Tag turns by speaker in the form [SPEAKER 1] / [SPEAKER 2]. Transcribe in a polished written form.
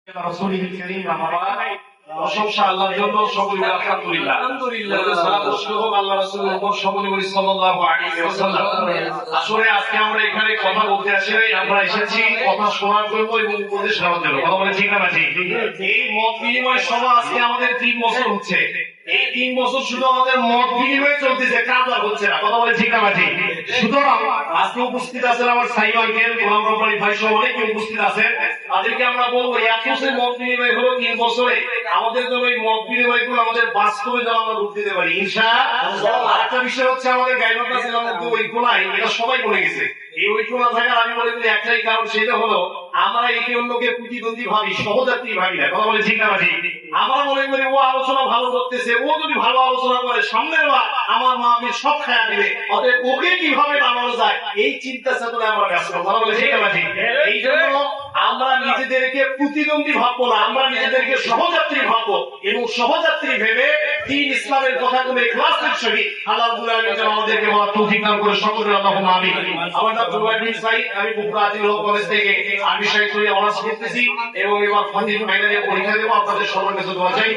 [SPEAKER 1] রাসূলিল কারীম প্রশংসা আল্লাহর জন্য, সকলে বলি আলহামদুলিল্লাহ। আলহামদুলিল্লাহ, সালাত ও সালাম আল্লাহ রাসূলের উপর, সকলে বলি সাল্লাল্লাহু আলাইহি ওয়াসাল্লাম। আসলে আজকে আমরা এখানে কথা বলতে আসি নাই, আমরা এসেছি কথা শোনার জন্য এবং উপদেশ নেওয়ার জন্য। কথা বলে ঠিক না ঠিক? এই মত বিনিময় সভা আজকে আমাদের 3 বছর হচ্ছে। এই 3 বছর শুধু আমাদের মত বিনিময় চলতেছে, কাজ আর হচ্ছে না। কথা বলে ঠিক না ঠিক? সুতরাং আজকে উপস্থিত আছেন আমার সাইবানকের গোলাম রব্বানী ভাই সহ অনেকে উপস্থিত আছেন। তাদেরকে আমরা বলবো এত সে মত বিনিময় হলো 3 বছরে, আমাদের জন্য এই মত বিনিময় গুলো আমাদের বাস্তবে যেন আমরা রূপ দিতে পারি ইনশাআল্লাহ। আরেকটা বিষয় হচ্ছে আমাদের গাইবান্ধা জেলার মধ্যে ঐক্য নাই, এটা সবাই বলে গেছে। এই ঐক্য না থাকার আমি বলে দিই একটাই কারণ, সেটা হলো আমরা একে অন্যকে প্রতিদ্বন্দ্বী ভাবি, সহযাত্রী ভাবি না। কথা বলে ঠিক না ঠিক? আমরা মনে করি ও আলোচনা ভালো করতেছে, ও যদি ভালো আলোচনা করে সামনের বার আমার মা আমি সব খায়া দিবে, অতএব ওকে কিভাবে বানানো যায় এই চিন্তা চেতনায় আমরা ব্যস্ত। কথা বলে ঠিক না ঠিক? এই জন্য আমরা নিজেদেরকে প্রতিদ্বন্দ্বী ভাববো না, আমরা নিজেদেরকে সহযাত্রী ভাববো এবং সহযাত্রী ভেবে দ্বীন ইসলামের কথাগুলো ইখলাসের সহিত আল্লাহ রাব্বুল আলামিন যেন আমাদেরকে বলার তৌফিক দান করে, সকলে আল্লাহুম্মা আমিন। আমার নাম জুবাইর বিন সাঈদ, আমি বুকরা আজিল কলেজ থেকে আরবি সাহিত্য নিয়ে অনার্স করতেছি এবং এবার ফাজিল ফাইনালে পরীক্ষা দেবো। আপনাদের সবার কাছে দোয়া চাই।